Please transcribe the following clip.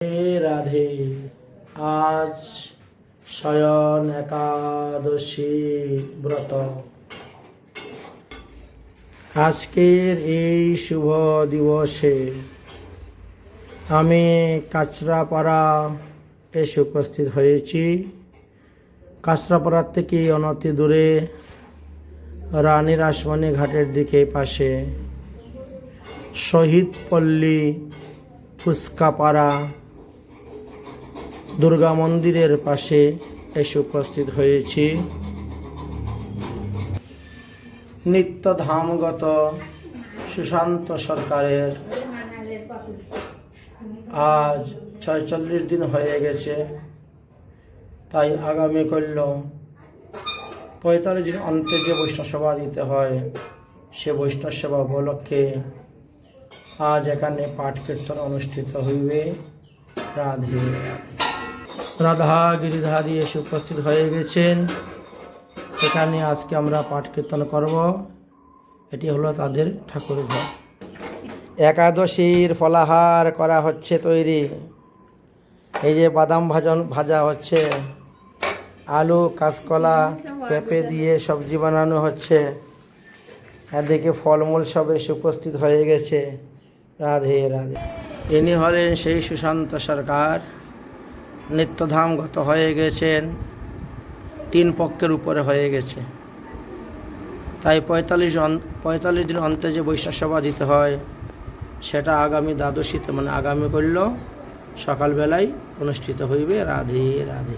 রাধে। আজ শয়ন একাদশী ব্রত। আজকের এই শুভ দিবসে আমি কাঁচরাপাড়া এসে উপস্থিত হয়েছি। কাঁচরাপাড়ার থেকে অনতি দূরে রানী রাসমণি ঘাটের দিকে পাশে শহীদ পল্লী ফুচকাপাড়া দুর্গা মন্দিরের পাশে এসে উপস্থিত হয়েছি। নিত্যধামগত সুশান্ত সরকারের আজ ৪৬ দিন হয়ে গেছে, তাই আগামী করল ৪৫ দিন অন্তে যে বৈষ্ণব সেবা দিতে হয় সে বৈষ্ণব সেবা উপলক্ষে আজ এখানে পাঠ কীর্তন অনুষ্ঠিত হইবে। রাধে রাধা গিরিধারী এসে উপস্থিত হয়ে গেছেন। এখানে আজকে আমরা পাঠ কীর্তন করব। এটি হলো তাদের ঠাকুর ঘর। একাদশীর ফলাহার করা হচ্ছে তৈরি। এই যে বাদাম ভাজা হচ্ছে, আলু কাঁচকলা পেঁপে দিয়ে সবজি বানানো হচ্ছে। এদিকে ফলমূল সব এসে উপস্থিত হয়ে গেছে। রাধে রাধে। ইনি হলেন সেই সুশান্ত সরকার, নিত্যধামগত হয়ে গেছেন, ৩ পক্ষের উপরে হয়ে গেছে। তাই ৪৫ দিন অন্তে যে বৈষ্ণব সেবা দিতে হয় সেটা আগামী দ্বাদশীতে মানে আগামী করল সকালবেলায় অনুষ্ঠিত হইবে। রাধে রাধে।